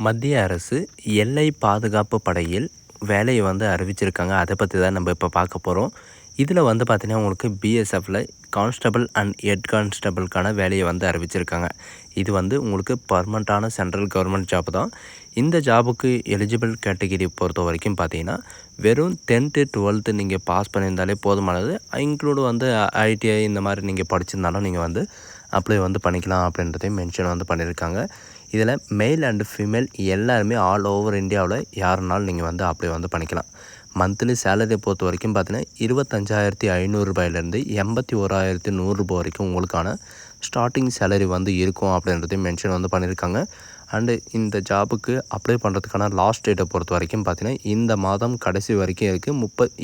மத்திய அரசு எல்லை பாதுகாப்பு படையில் வேலையை அறிவிச்சிருக்காங்க. அதை பற்றி தான் நம்ம இப்போ பார்க்க போகிறோம். இதில் பார்த்தீங்கன்னா உங்களுக்கு பிஎஸ்எஃப்ல கான்ஸ்டபிள் அண்ட் ஹெட் கான்ஸ்டபிள்கான வேலையை அறிவிச்சிருக்காங்க. இது உங்களுக்கு பர்மனண்ட்டான சென்ட்ரல் கவர்மெண்ட் ஜாப் தான். இந்த ஜாபுக்கு எலிஜிபிள் கேட்டகிரி பொறுத்த வரைக்கும் பார்த்தீங்கன்னா வெறும் 10th 12th நீங்கள் பாஸ் பண்ணியிருந்தாலே போதுமானது. இன்க்ளூடு ஐடிஐ இந்த மாதிரி நீங்கள் படிச்சிருந்தாலும் நீங்கள் அப்ளை பண்ணிக்கலாம் அப்படின்றதையும் மென்ஷன் பண்ணியிருக்காங்க. இதில் மேல் அண்டு ஃபீமேல் எல்லாருமே ஆல் ஓவர் இந்தியாவில் யாருனாலும் நீங்கள் அப்ளை பண்ணிக்கலாம். மந்த்லி சேலரியை பொறுத்த வரைக்கும் பார்த்தீங்கன்னா 25,500 ரூபாயிலேருந்து 81,100 ரூபாய் வரைக்கும் உங்களுக்கான ஸ்டார்டிங் சேலரி இருக்கும் அப்படின்றதையும் மென்ஷன் பண்ணியிருக்காங்க. அண்டு இந்த ஜாபுக்கு அப்ளை பண்ணுறதுக்கான லாஸ்ட் டேட்டை பொறுத்த வரைக்கும் பார்த்தீங்கன்னா இந்த மாதம் கடைசி வரைக்கும் இருக்குது.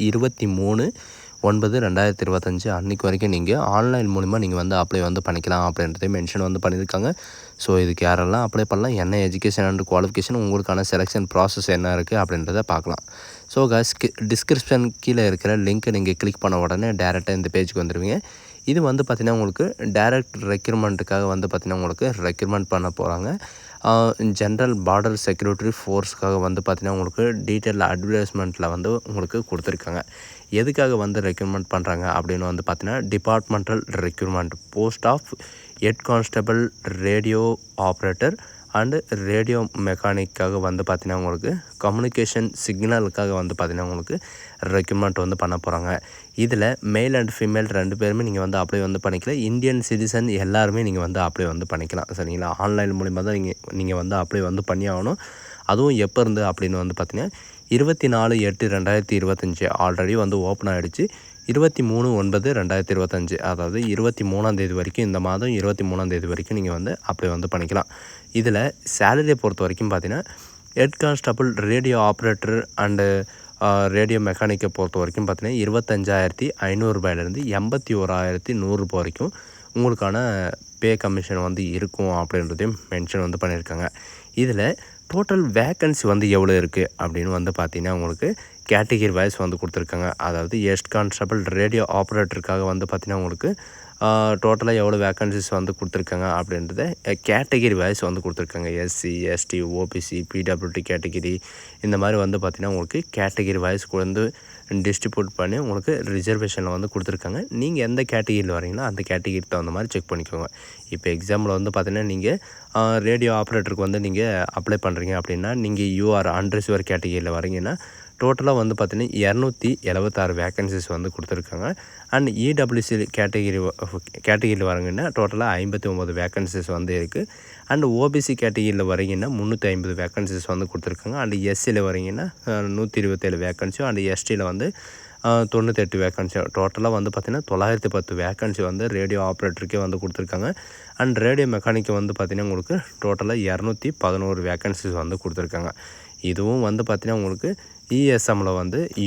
23/9/2025 அன்றைக்கு வரைக்கும் நீங்கள் ஆன்லைன் மூலிமா நீங்கள் அப்ளை பண்ணிக்கலாம் அப்படின்றதையும் மென்ஷன் பண்ணியிருக்காங்க. ஸோ இதுக்கு யாரெல்லாம் அப்ளை பண்ணலாம், என்ன எஜுகேஷன் அண்ட் குவாலிஃபிகேஷன், உங்களுக்கான செலெக்ஷன் ப்ராசஸ் என்ன இருக்குது அப்படின்றத பார்க்கலாம். ஸோ டிஸ்கிரிப்ஷன் கீழே இருக்கிற லிங்க்கை நீங்கள் கிளிக் பண்ண உடனே டேரெக்டாக இந்த பேஜுக்கு வந்துடுவீங்க. இது பார்த்திங்கன்னா உங்களுக்கு டைரக்ட் ரெக்ரூட்மெண்ட்டுக்காக பார்த்திங்கன்னா உங்களுக்கு ரெக்ரூட்மெண்ட் பண்ண போகிறாங்க. ஜென்ரல் பார்டர் செக்யூரிட்டி ஃபோர்ஸ்க்காக பார்த்திங்கன்னா உங்களுக்கு டீட்டெயில் அட்வர்டைஸ்மெண்ட்டில் உங்களுக்கு கொடுத்துருக்காங்க. எதுக்காக ரெக்ரூட்மெண்ட் பண்ணுறாங்க அப்படின்னு பார்த்தீங்கன்னா departmental recruitment post of head constable, radio operator and radio மெக்கானிக்காக பார்த்தீங்கன்னா உங்களுக்கு கம்யூனிகேஷன் சிக்னலுக்காக பார்த்தீங்கன்னா உங்களுக்கு ரெக்ரூட்மெண்ட் பண்ண போகிறாங்க. இதில் மேல் அண்ட் ஃபீமேல் 2 பேருமே நீங்கள் அப்ளை பண்ணிக்கலாம். இந்தியன் சிட்டிசன் எல்லாருமே நீங்கள் அப்ளை பண்ணிக்கலாம். சரிங்களா? ஆன்லைன் மூலிமா தான் நீங்கள் அப்ளை பண்ணி ஆகணும். அதுவும் எப்போ இருந்து அப்படின்னு பார்த்தீங்கன்னா 24/8/2025 ஆல்ரெடி ஓப்பன் ஆகிடுச்சு. 23/9/2025 அதாவது 23ஆம் தேதி வரைக்கும், இந்த மாதம் 23ஆம் தேதி வரைக்கும் நீங்கள் அப்ளை பண்ணிக்கலாம். இதில் சேலரியை பொறுத்த வரைக்கும் பார்த்தீங்கன்னா head constable, radio operator and radio மெக்கானிக்கை பொறுத்த வரைக்கும் பார்த்தீங்கன்னா 25,500 ரூபாயிலேருந்து 81,100 ரூபாய் வரைக்கும் உங்களுக்கான பே கமிஷன் இருக்கும் அப்படின்றதையும் மென்ஷன் பண்ணியிருக்காங்க. இதில் டோட்டல் வேக்கன்சி எவ்வளோ இருக்குது அப்படின்னு பார்த்தீங்கன்னா உங்களுக்கு கேட்டகிரி வைஸ் கொடுத்துருக்காங்க. அதாவது ஹெட் கான்ஸ்டபிள், ரேடியோ ஆப்ரேட்டருக்காக பார்த்தீங்கன்னா உங்களுக்கு டோட்டலாக எவ்வளோ வேக்கன்சிஸ் கொடுத்துருக்காங்க அப்படின்றத கேட்டகிரி வைஸ் கொடுத்துருக்காங்க. SC, ST, OBC, PWD category இந்த மாதிரி பார்த்தீங்கன்னா உங்களுக்கு கேட்டகிரி வைஸ் டிஸ்ட்ரிபியூட் பண்ணி உங்களுக்கு ரிசர்வேஷனில் கொடுத்துருக்காங்க. நீங்கள் எந்த கேட்டகிரியில் வரீங்களோ அந்த கேட்டகிரிக்கு தகுந்த மாதிரி செக் பண்ணிக்கோங்க. இப்போ எக்ஸாம்பிள் பார்த்தீங்கன்னா நீங்கள் ரேடியோ ஆப்ரேட்டருக்கு நீங்கள் அப்ளை பண்ணுறீங்க அப்படின்னா நீங்கள் யூஆர் அன்ரிசர்வ்ட் கேட்டகிரியில் வரீங்கன்னா டோட்டலாக பார்த்தீங்கன்னா 276 வேக்கன்சிஸ் கொடுத்துருக்காங்க. அண்ட் இடபிள்யூசி கேட்டகிரியில் வரீங்கன்னா டோட்டலாக 59 வேக்கன்சிஸ் இருக்குது. அண்ட் ஓபிசி கேட்டகிரியில் வரீங்கன்னா 350 வேக்கன்சிஸ் கொடுத்துருக்காங்க. அண்ட் எஸ்சியில் வரீங்கன்னா 127 வேக்கன்சியும், அண்ட் எஸ்டியில் 98 வேக்கன்சி, டோட்டலாக பார்த்தீங்கன்னா 910 வேக்கன்சி ரேடியோ ஆப்ரேட்டருக்கே கொடுத்துருக்காங்க. அண்ட் ரேடியோ மெக்கானிக்கு பார்த்தீங்கன்னா உங்களுக்கு டோட்டலாக 211 வேக்கன்சிஸ் கொடுத்துருக்காங்க. இதுவும் பார்த்தீங்கன்னா உங்களுக்கு இஎஸ்எம்மில்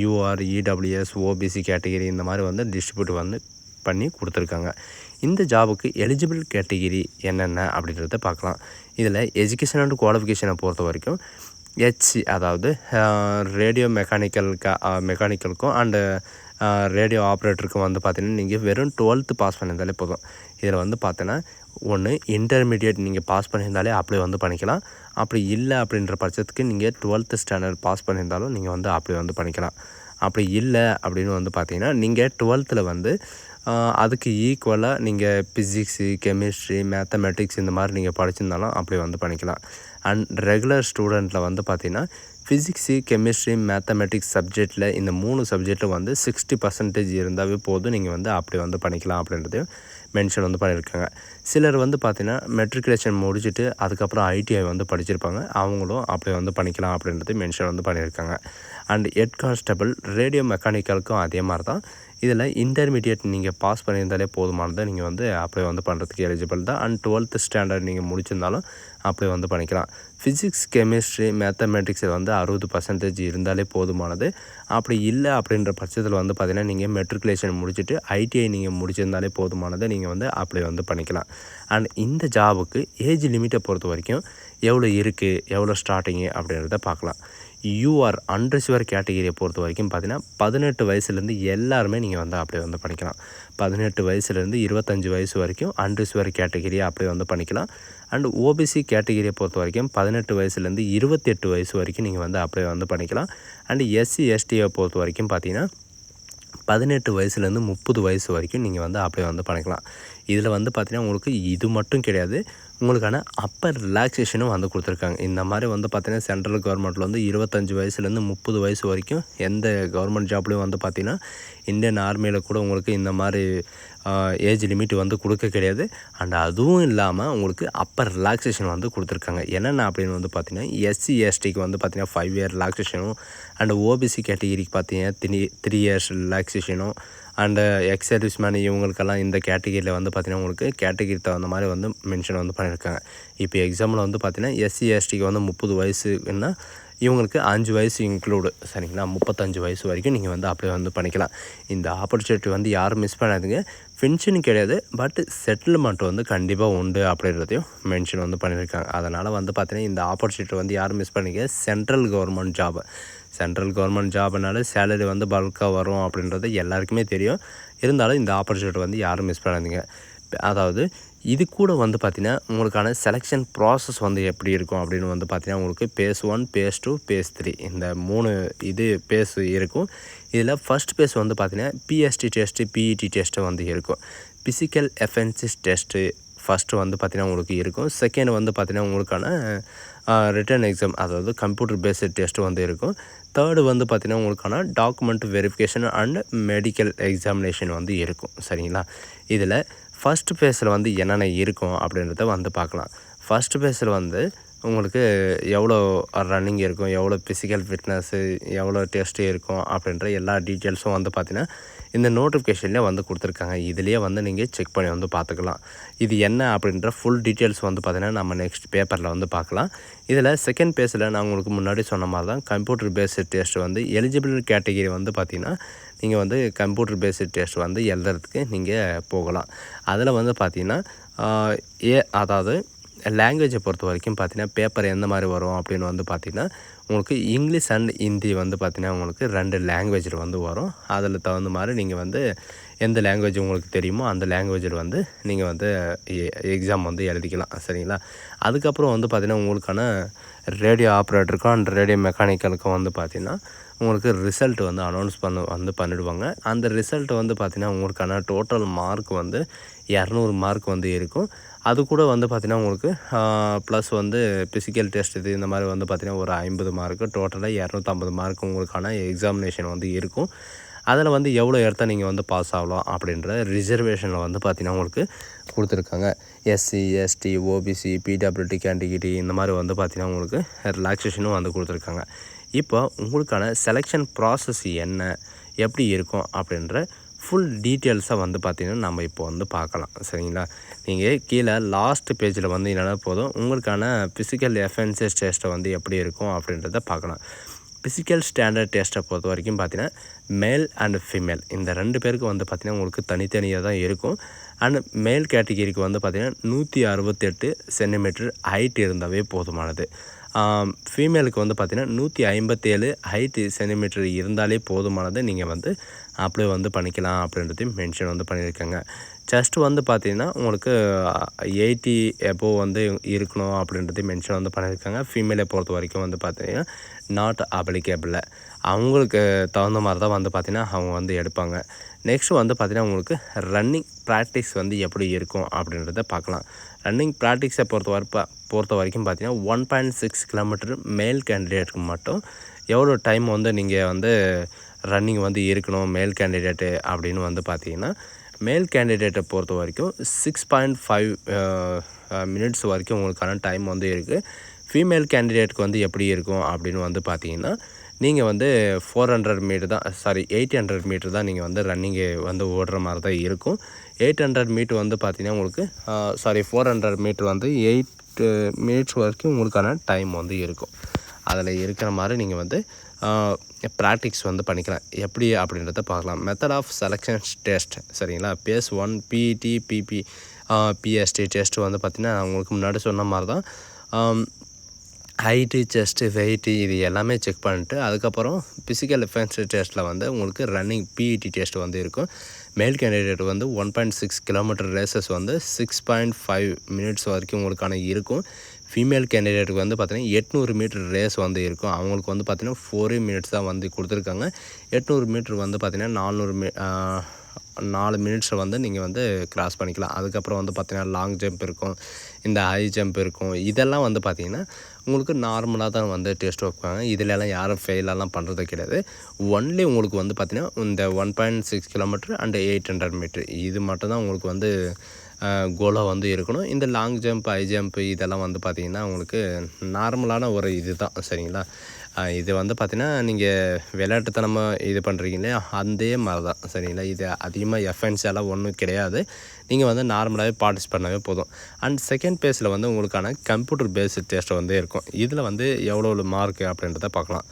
யூஆர், இடபிள்யூஎஸ், ஓபிசி கேட்டகிரி இந்த மாதிரி டிஸ்ட்ரிபியூட் பண்ணி கொடுத்துருக்காங்க. இந்த ஜாபுக்கு எலிஜிபிள் கேட்டகிரி என்னென்ன அப்படின்றத பார்க்கலாம். இதில் எஜுகேஷன் அண்ட் குவாலிஃபிகேஷனை பொறுத்த வரைக்கும் ஹெச்சி அதாவது ரேடியோ மெக்கானிக்கலுக்கும் அண்டு ரேடியோ ஆப்ரேட்டருக்கும் பார்த்தீங்கன்னா நீங்கள் வெறும் 12th பாஸ் பண்ணியிருந்தாலே போதும். இதில் பார்த்தீங்கன்னா ஒன்று இன்டர்மீடியட் நீங்கள் பாஸ் பண்ணியிருந்தாலே அப்ளை பண்ணிக்கலாம். அப்படி இல்லை அப்படின்ற பட்சத்துக்கு நீங்கள் 12th ஸ்டாண்டர்ட் பாஸ் பண்ணியிருந்தாலும் நீங்கள் அப்ளை பண்ணிக்கலாம். அப்படி இல்லை அப்படின்னு பார்த்தீங்கன்னா நீங்கள் 12th அதுக்கு ஈக்குவலாக நீங்கள் ஃபிசிக்ஸு, கெமிஸ்ட்ரி, மேத்தமெட்டிக்ஸ் இந்த மாதிரி நீங்கள் படிச்சிருந்தாலும் அப்ளை பண்ணிக்கலாம். அண்ட் ரெகுலர் ஸ்டூடெண்ட்டில் பார்த்தீங்கன்னா ஃபிசிக்ஸு, கெமிஸ்ட்ரி, மேத்தமெட்டிக்ஸ் சப்ஜெக்டில் இந்த 3 சப்ஜெக்டில் 60% இருந்தாவே போதும், நீங்கள் அப்ளை பண்ணிக்கலாம் அப்படின்றதையும் மென்ஷன் பண்ணியிருக்காங்க. சிலர் பார்த்தீங்கன்னா மெட்ரிகுலேஷன் முடிச்சுட்டு அதுக்கப்புறம் ஐடிஐ படிச்சிருப்பாங்க. அவங்களும் அப்ளை பண்ணிக்கலாம் அப்படின்றது மென்ஷன் பண்ணியிருக்காங்க. அண்ட் ஹெட் கான்ஸ்டபிள், ரேடியோ மெக்கானிக்கலுக்கும் அதே மாதிரி தான். இதில் இன்டர்மீடியட் நீங்கள் பாஸ் பண்ணியிருந்தாலே போதுமானதை நீங்கள் அப்ளை பண்ணுறதுக்கு எலிஜிபிள் தான். அண்ட் 12th ஸ்டாண்டர்ட் நீங்கள் முடிச்சிருந்தாலும் அப்ளை பண்ணிக்கலாம். ஃபிசிக்ஸ், கெமிஸ்ட்ரி, மேத்தமெட்டிக்ஸில் 60% இருந்தாலே போதுமானது. அப்படி இல்லை அப்படின்ற பட்சத்தில் பார்த்தீங்கன்னா நீங்கள் மெட்ரிகுலேஷன் முடிச்சுட்டு ஐடிஐ நீங்கள் முடிச்சிருந்தாலே போதுமானதை நீங்கள் அப்ளை பண்ணிக்கலாம். அண்ட் இந்த ஜாபுக்கு ஏஜ் லிமிட்டை பொறுத்த வரைக்கும் எவ்வளோ இருக்குது, எவ்வளோ ஸ்டார்டிங்கு அப்படின்றத பார்க்கலாம். யூஆர் அன்ரிசர்வ்ட் கேட்டகிரியை பொறுத்த வரைக்கும் பார்த்தீங்கன்னா 18 வயசுலேருந்து எல்லாருமே நீங்கள் அப்ளை பண்ணிக்கலாம். 18 வயசுலேருந்து 25 வயசு வரைக்கும் அன்ரிசர்வ்ட் கேட்டகிரியை அப்ளை பண்ணிக்கலாம். அண்ட் ஓபிசி கேட்டகிரியை பொறுத்த வரைக்கும் 18 வயசுலேருந்து 28 வயசு வரைக்கும் நீங்கள் வந்து அப்ளை வந்து பண்ணிக்கலாம். அண்ட் எஸ்சி எஸ்டியை பொறுத்த வரைக்கும் பார்த்தீங்கன்னா 18 வயசுலேருந்து 30 வயசு வரைக்கும் நீங்கள் வந்து அப்ளை வந்து பண்ணிக்கலாம். இதில் வந்து பார்த்தீங்கன்னா உங்களுக்கு இது மட்டும் கிடையாது, உங்களுக்கான அப்பர் ரிலாக்ஸேஷனும் வந்து கொடுத்துருக்காங்க. இந்த மாதிரி வந்து பார்த்தீங்கன்னா சென்ட்ரல் கவர்மெண்ட்டில் வந்து 25 வயசுலேருந்து 30 வயசு வரைக்கும் எந்த கவர்மெண்ட் ஜாப்லேயும் வந்து பார்த்தீங்கன்னா இந்தியன் ஆர்மியில் கூட உங்களுக்கு இந்த மாதிரி ஏஜ் லிமிட் வந்து கொடுக்க கிடையாது. அண்ட் அதுவும் இல்லாமல் உங்களுக்கு அப்பர் ரிலாக்ஸேஷன் வந்து கொடுத்துருக்காங்க. என்னென்ன அப்படின்னு வந்து பார்த்தீங்கன்னா எஸ்சி எஸ்டிக்கு வந்து பார்த்தீங்கன்னா 5 இயர் ரிலாக்ஸேஷனும், அண்ட் ஓபிசி கேட்டகிரிக்கு பார்த்தீங்கன்னா 3 இயர்ஸ் ரிலாக்ஸேஷனும், அண்டு எக்ஸ் சர்வீஸ் மேன் இவங்களுக்கெல்லாம் இந்த கேட்டகிரியில் வந்து பார்த்தீங்கன்னா உங்களுக்கு கேட்டகிரி தகுந்த மாதிரி வந்து மென்ஷன் வந்து பண்ணியிருக்காங்க. இப்போ எக்ஸாம்பிள் வந்து பார்த்தீங்கன்னா எஸ்சி எஸ்டிக்கு வந்து 30 வயசுன்னா இவங்களுக்கு 5 வயசு இன்க்ளூடு, சரிங்களா, 35 வயசு வரைக்கும் நீங்கள் வந்து அப்ளை வந்து பண்ணிக்கலாம். இந்த ஆப்பர்ச்சுனிட்டி வந்து யாரும் மிஸ் பண்ணாதுங்க. பென்ஷன் கிடையாது, பட் செட்டில்மெண்ட் வந்து கண்டிப்பாக உண்டு அப்படின்றதையும் மென்ஷன் வந்து பண்ணியிருக்காங்க. அதனால் வந்து பார்த்தீங்கன்னா இந்த ஆப்பர்ச்சுனிட்டி வந்து யாரும் மிஸ் பண்ணிக்க. சென்ட்ரல் கவர்மெண்ட் ஜாப்னால சேலரி வந்து பல்காக வரும் அப்படின்றது எல்லாருக்குமே தெரியும். இருந்தாலும் இந்த ஆப்பர்ச்சுனிட்டி வந்து யாரும் மிஸ் பண்ணாதீங்க. அதாவது இது கூட வந்து பார்த்திங்கன்னா உங்களுக்கான செலெக்ஷன் ப்ராசஸ் வந்து எப்படி இருக்கும் அப்படின்னு வந்து பார்த்திங்கன்னா உங்களுக்கு பேஸ் 1, பேஸ் 2, பேஸ் 3 இந்த 3 பேஸ் இருக்கும். இதில் ஃபஸ்ட் பேஸ் வந்து பார்த்திங்கன்னா பிஎஸ்டி டெஸ்ட்டு, பிஇடி டெஸ்ட்டு வந்து இருக்கும். பிசிக்கல் எஃபென்சிஸ் டெஸ்ட்டு ஃபஸ்ட்டு வந்து பார்த்திங்கன்னா உங்களுக்கு இருக்கும். செகண்ட் வந்து பார்த்திங்கன்னா உங்களுக்கான ரிட்டன் எக்ஸாம், அதாவது கம்ப்யூட்டர் பேஸ்டு டெஸ்ட்டு வந்து இருக்கும். தேர்டு வந்து பார்த்திங்கன்னா உங்களுக்கான document verification and medical examination வந்து இருக்கும், சரிங்களா. இதில் ஃபஸ்ட் பேஸில் வந்து என்னென்ன இருக்கும் அப்படின்றத வந்து பார்க்கலாம். ஃபஸ்ட் பேஸில் வந்து உங்களுக்கு எவ்வளோ ரன்னிங் இருக்கும், எவ்வளோ ஃபிசிக்கல் ஃபிட்னஸ்ஸு, எவ்வளோ டெஸ்ட்டு இருக்கும் அப்படின்ற எல்லா டீட்டெயில்ஸும் வந்து பார்த்திங்கன்னா இந்த நோட்டிஃபிகேஷன்லேயே வந்து கொடுத்துருக்காங்க. இதுலேயே வந்து நீங்கள் செக் பண்ணி வந்து பார்த்துக்கலாம். இது என்ன அப்படின்ற ஃபுல் டீட்டெயில்ஸ் வந்து பார்த்திங்கன்னா நம்ம நெக்ஸ்ட் பேப்பரில் வந்து பார்க்கலாம். இதில் செகண்ட் பேஸில் நான் உங்களுக்கு முன்னாடி சொன்ன மாதிரி தான் கம்ப்யூட்டர் பேஸ்டு டெஸ்ட் வந்து எலிஜிபிள் கேட்டகிரி வந்து பார்த்திங்கன்னா நீங்கள் வந்து கம்ப்யூட்டர் பேஸ்டு டெஸ்ட் வந்து எழுதுறதுக்கு நீங்கள் போகலாம். அதில் வந்து பார்த்திங்கன்னா அதாவது லாங்குவேஜை பொறுத்த வரைக்கும் பார்த்திங்கன்னா பேப்பர் எந்த மாதிரி வரும் அப்படின்னு வந்து பார்த்திங்கன்னா உங்களுக்கு இங்கிலீஷ் அண்ட் ஹிந்தி வந்து பார்த்திங்கன்னா உங்களுக்கு 2 லாங்குவேஜில் வந்து வரும். அதில் தகுந்த மாதிரி நீங்கள் வந்து எந்த லாங்குவேஜ் உங்களுக்கு தெரியுமோ அந்த லாங்குவேஜில் வந்து நீங்கள் வந்து எக்ஸாம் வந்து எழுதிக்கலாம், சரிங்களா. அதுக்கப்புறம் வந்து பார்த்திங்கன்னா உங்களுக்கான ரேடியோ ஆப்ரேட்டருக்கும் அண்ட் ரேடியோ மெக்கானிக்கலுக்கும் வந்து பார்த்திங்கன்னா உங்களுக்கு ரிசல்ட் வந்து அனௌன்ஸ் பண்ணிடுவாங்க. அந்த ரிசல்ட் வந்து பார்த்திங்கன்னா உங்களுக்கான டோட்டல் மார்க் வந்து 200 மார்க் வந்து இருக்கும். அது கூட வந்து பார்த்திங்கன்னா உங்களுக்கு ப்ளஸ் வந்து ஃபிசிக்கல் டெஸ்ட் இது இந்த மாதிரி வந்து பார்த்திங்கன்னா ஒரு 50 மார்க்கு, டோட்டலாக 250 மார்க் உங்களுக்கான எக்ஸாமினேஷன் வந்து இருக்கும். அதில் வந்து எவ்வளோ இடத்த நீங்கள் வந்து பாஸ் ஆகலாம் அப்படின்ற ரிசர்வேஷனில் வந்து பார்த்திங்கன்னா உங்களுக்கு கொடுத்துருக்காங்க. SC ST OBC PWD category இந்த மாதிரி வந்து பார்த்திங்கன்னா உங்களுக்கு ரிலாக்ஸேஷனும் வந்து கொடுத்துருக்காங்க. இப்போ உங்களுக்கான செலெக்ஷன் ப்ராசஸ் என்ன, எப்படி இருக்கும் அப்படின்ற ஃபுல் டீட்டெயில்ஸை வந்து பார்த்திங்கன்னா நம்ம இப்போ வந்து பார்க்கலாம், சரிங்களா. நீங்கள் கீழே லாஸ்ட் பேஜில் வந்து என்னென்னா போதும் உங்களுக்கான ஃபிசிக்கல் எஃபென்சஸ் டெஸ்ட்டை வந்து எப்படி இருக்கும் அப்படின்றத பார்க்கலாம். ஃபிசிக்கல் ஸ்டாண்டர்ட் டெஸ்ட்டை பொறுத்த வரைக்கும் பார்த்திங்கன்னா மேல் அண்ட் ஃபீமேல் இந்த 2 பேருக்கு வந்து பார்த்திங்கன்னா உங்களுக்கு தனித்தனியாக தான் இருக்கும். அண்ட் மேல் கேட்டகிரிக்கு வந்து பார்த்திங்கன்னா 168 சென்டிமீட்டர் ஹைட் இருந்தாவே போதுமானது. ஃபீமேலுக்கு வந்து பார்த்திங்கன்னா 157 ஹைட்டு சென்டிமீட்டர் இருந்தாலே போதுமானது. நீங்கள் வந்து அப்ளை வந்து பண்ணிக்கலாம் அப்படின்றதையும் மென்ஷன் வந்து பண்ணியிருக்காங்க. செஸ்ட்டு வந்து பார்த்திங்கன்னா உங்களுக்கு 80 எபோவ் வந்து இருக்கணும் அப்படின்றதையும் மென்ஷன் வந்து பண்ணியிருக்காங்க. ஃபீமேலை பொறுத்த வரைக்கும் வந்து பார்த்திங்கன்னா நாட் அப்ளிகேபிள், அவங்களுக்கு தகுந்த மாதிரி தான் வந்து பார்த்திங்கன்னா அவங்க வந்து எடுப்பாங்க. நெக்ஸ்ட்டு வந்து பார்த்திங்கன்னா உங்களுக்கு ரன்னிங் ப்ராக்டிஸ் வந்து எப்படி இருக்கும் அப்படின்றத பார்க்கலாம். ரன்னிங் ப்ராக்டிஸை பொறுத்த வரைக்கும் பார்த்திங்கன்னா 1.6 கிலோமீட்டர் மேல் கேண்டிடேட்டுக்கு மட்டும் எவ்வளோ டைம் வந்து நீங்கள் வந்து ரன்னிங் வந்து இருக்கணும் மேல் கேண்டிடேட்டு அப்படின்னு வந்து பார்த்திங்கன்னா மேல் கேண்டிடேட்டை பொறுத்த வரைக்கும் 6.5 மினிட்ஸ் வரைக்கும் உங்களுக்கான டைம் வந்து இருக்குது. ஃபீமேல் கேண்டிடேட்டுக்கு வந்து எப்படி இருக்கும் அப்படின்னு வந்து பார்த்திங்கன்னா நீங்கள் வந்து 800 மீட்டர் தான் நீங்கள் வந்து ரன்னிங்கு வந்து ஓடுற மாதிரி தான் இருக்கும். 800 மீட்டர் வந்து பார்த்திங்கன்னா உங்களுக்கு 400 மீட்டர் வந்து 8 மினிட்ஸ் வரைக்கும் உங்களுக்கான டைம் வந்து இருக்கும். அதில் இருக்கிற மாதிரி நீங்கள் வந்து ப்ராக்டிக்ஸ் வந்து பண்ணிக்கலாம். எப்படி அப்படின்றத பார்க்கலாம். மெத்தட் ஆஃப் செலெக்ஷன் டெஸ்ட், சரிங்களா. பேஸ் 1 பிஇடி பிஎஸ்டி டெஸ்ட்டு வந்து பார்த்திங்கன்னா நான் உங்களுக்கு முன்னாடி சொன்ன மாதிரி தான் ஹைட்டு செஸ்ட்டு வெயிட்டு இது எல்லாமே செக் பண்ணிட்டு அதுக்கப்புறம் ஃபிசிக்கல் எஃபென்ஸ் டெஸ்ட்டில் வந்து உங்களுக்கு ரன்னிங் பிஇடி டெஸ்ட் வந்து இருக்கும். மேல் கேண்டிடேட் வந்து 1.6 கிலோமீட்டர் ரேசஸ் வந்து 6.5 மினிட்ஸ் வரைக்கும் உங்களுக்கான இருக்கும். ஃபீமேல் கேண்டிடேட்டுக்கு வந்து பார்த்தீங்கன்னா 800 மீட்டர் ரேஸ் வந்து இருக்கும். அவங்களுக்கு வந்து பார்த்தீங்கன்னா 4 மினிட்ஸ் தான் வந்து கொடுத்துருக்காங்க. 800 மீட்டர் வந்து பார்த்தீங்கன்னா 4 மினிட்ஸில் வந்து நீங்கள் வந்து கிராஸ் பண்ணிக்கலாம். அதுக்கப்புறம் வந்து பார்த்தீங்கன்னா லாங் ஜம்ப் இருக்கும், இந்த ஹை ஜம்ப் இருக்கும். இதெல்லாம் வந்து பார்த்தீங்கன்னா உங்களுக்கு நார்மலாக தான் வந்து டெஸ்ட் வைப்பாங்க. இதிலெல்லாம் யாரும் ஃபெயிலெல்லாம் பண்ணுறது கிடையாது. ஒன்லி உங்களுக்கு வந்து பார்த்தீங்கன்னா இந்த 1.6 கிலோமீட்டர் அண்ட் 800 மீட்ரு இது மட்டும் தான் உங்களுக்கு வந்து கோலாக வந்து இருக்கணும். இந்த லாங் ஜம்ப், ஹை ஜம்ப் இதெல்லாம் வந்து பார்த்திங்கன்னா உங்களுக்கு நார்மலான ஒரு இது தான். சரிங்களா? இது வந்து பார்த்திங்கன்னா நீங்கள் விளையாட்டுத்தனமாக இது பண்ணுறீங்க இல்லையா, அதே மாதிரி தான். சரிங்களா? இது அதிகமாக எஃப்என்ஸ் எல்லாம் ஒன்றும் கிடையாது. நீங்கள் வந்து நார்மலாகவே பார்ட்டிசிபேட் பண்ணவே போதும். அண்ட் செகண்ட் பேஸில் வந்து உங்களுக்கான கம்ப்யூட்டர் பேஸ்டு டெஸ்ட் வந்து இருக்கும். இதில் வந்து எவ்வளோ மார்க்கு அப்படின்றத பார்க்கலாம்.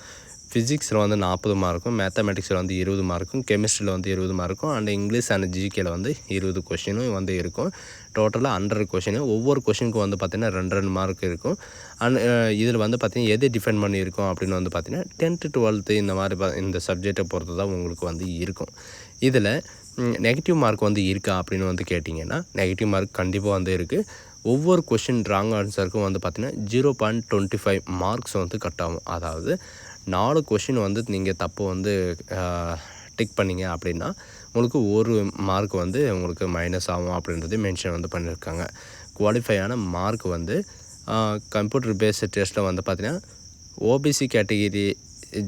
ஃபிசிக்ஸில் வந்து 40 மார்க்கும், மேத்தமெட்டிக்ஸில் வந்து 20 மார்க்கும், கெமிஸ்ட்ரியில் வந்து 20 மார்க்கும், அண்ட் இங்கிலீஷ் அண்ட் ஜிகேல வந்து 20 கொஷினும் வந்து இருக்கும். டோட்டலாக 100 கொஷினு. ஒவ்வொரு கொஷினுக்கும் வந்து பார்த்திங்கன்னா 2 மார்க் இருக்கும். அண்ட் இதில் வந்து பார்த்திங்கன்னா எது டிஃபெண்ட் பண்ணியிருக்கோம் அப்படின்னு வந்து பார்த்திங்கன்னா 10th 12th இந்த மாதிரி இந்த சப்ஜெக்டை பொறுத்து தான் உங்களுக்கு வந்து இருக்கும். இதில் நெகட்டிவ் மார்க் வந்து இருக்கா அப்படின்னு வந்து கேட்டிங்கன்னா நெகட்டிவ் மார்க் கண்டிப்பாக வந்து இருக்குது. ஒவ்வொரு கொஷின் ராங் ஆன்சருக்கும் வந்து பார்த்திங்கன்னா 0.25 மார்க்ஸ் வந்து கட் ஆகும். அதாவது 4 கொஷின் வந்து நீங்கள் தப்பு வந்து டிக் பண்ணிங்க அப்படின்னா உங்களுக்கு 1 மார்க் வந்து உங்களுக்கு மைனஸ் ஆகும் அப்படின்றது மென்ஷன் வந்து பண்ணியிருக்காங்க. குவாலிஃபையான மார்க் வந்து கம்ப்யூட்டர் பேஸ்டு டெஸ்ட்டில் வந்து பார்த்திங்கன்னா ஓபிசி கேட்டகிரி,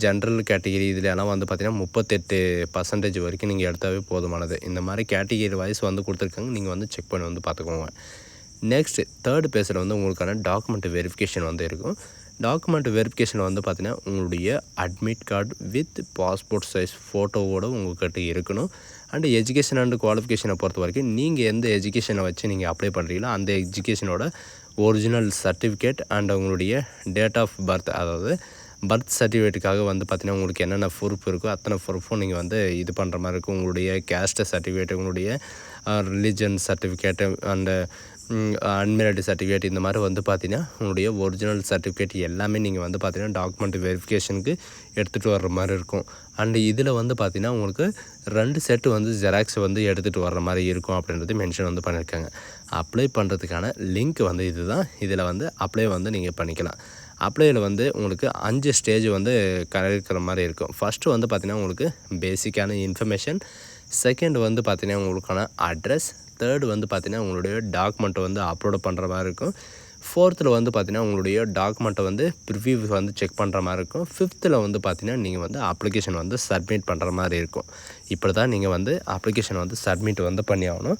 ஜென்ரல் கேட்டகிரி இதிலெல்லாம் வந்து பார்த்திங்கன்னா 38% வரைக்கும் நீங்கள் எடுத்தாவே போதுமானது. இந்த மாதிரி கேட்டகிரி வைஸ் வந்து கொடுத்துருக்காங்க. நீங்கள் வந்து செக் பண்ணி வந்து பார்த்துக்கோங்க. நெக்ஸ்ட்டு தேர்ட் பேஸில் வந்து உங்களுக்கான டாக்குமெண்ட் வெரிஃபிகேஷன் வந்து இருக்கும். டாக்குமெண்ட் வெரிஃபிகேஷன் வந்து பார்த்திங்கன்னா உங்களுடைய admit card with passport size ஃபோட்டோவோடு உங்கள்கிட்ட இருக்கணும். அண்டு எஜுகேஷன் அண்டு குவாலிஃபிகேஷனை பொறுத்த வரைக்கும் நீங்கள் எந்த எஜுகேஷனை வச்சு நீங்கள் அப்ளை பண்ணுறீங்களோ அந்த எஜுகேஷனோட ஒரிஜினல் சர்டிஃபிகேட் அண்ட் உங்களுடைய டேட் ஆஃப் பர்த், அதாவது பர்த் சர்டிஃபிகேட்டுக்காக வந்து பார்த்திங்கன்னா உங்களுக்கு என்னென்ன ப்ரூஃப் இருக்கோ அத்தனை ப்ரூஃபும் நீங்கள் வந்து இது பண்ணுற மாதிரி இருக்கும். உங்களுடைய கேஸ்ட் சர்டிஃபிகேட், உங்களுடைய religion certificate and unmarried certificate இந்த மாதிரி வந்து பார்த்திங்கன்னா உங்களுடைய ஒரிஜினல் சர்டிஃபிகேட் எல்லாமே நீங்கள் வந்து பார்த்திங்கன்னா டாக்குமெண்ட் வெரிஃபிகேஷனுக்கு எடுத்துகிட்டு வர்ற மாதிரி இருக்கும். அண்டு இதில் வந்து பார்த்திங்கன்னா உங்களுக்கு 2 செட்டு வந்து ஜெராக்ஸ் வந்து எடுத்துகிட்டு வர்ற மாதிரி இருக்கும் அப்படின்றது மென்ஷன் வந்து பண்ணியிருக்காங்க. அப்ளை பண்ணுறதுக்கான லிங்க் வந்து இது தான். இதில் வந்து அப்ளை வந்து நீங்கள் பண்ணிக்கலாம். அப்ளையில் வந்து உங்களுக்கு 5 ஸ்டேஜ் வந்து கலக்கிற மாதிரி இருக்கும். ஃபஸ்ட்டு வந்து பார்த்திங்கன்னா உங்களுக்கு பேசிக்கான இன்ஃபர்மேஷன், செகண்ட் வந்து பார்த்திங்கன்னா உங்களுக்கான அட்ரஸ், தேர்டு வந்து பார்த்திங்கன்னா உங்களுடைய டாக்குமெண்ட்டை வந்து அப்லோட் பண்ணுற மாதிரி இருக்கும். ஃபோர்த்தில் வந்து பார்த்திங்கன்னா உங்களுடைய டாக்குமெண்ட்டை வந்து ப்ரிவ்யூ வந்து செக் பண்ணுற மாதிரி இருக்கும். ஃபிஃப்த்தில் வந்து பார்த்திங்கன்னா நீங்கள் வந்து அப்ளிகேஷன் வந்து சப்மிட் பண்ணுற மாதிரி இருக்கும். இப்படி தான் நீங்கள் வந்து அப்ளிகேஷன் வந்து சப்மிட் வந்து பண்ணி ஆகணும்.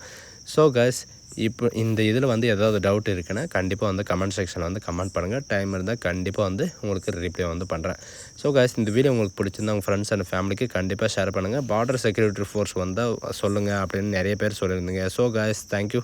ஸோ கைஸ், இப்போ இந்த இதில் வந்து ஏதாவது டவுட் இருக்குன்னா கண்டிப்பாக வந்து கமெண்ட் செக்ஷனில் வந்து கமெண்ட் பண்ணுங்கள். டைம் இருந்தால் கண்டிப்பாக வந்து உங்களுக்கு ரிப்ளை வந்து பண்ணுறேன். ஸோ கைஸ், இந்த வீடியோ உங்களுக்கு பிடிச்சிருந்தா உங்கள் ஃப்ரெண்ட்ஸ் அண்ட் ஃபேமிலிக்கு கண்டிப்பாக ஷேர் பண்ணுங்கள். பார்டர் செக்யூரிட்டி ஃபோர்ஸ் வந்தால் சொல்லுங்கள் அப்படின்னு நிறைய பேர் சொல்லியிருந்தீங்க. So guys, thank you.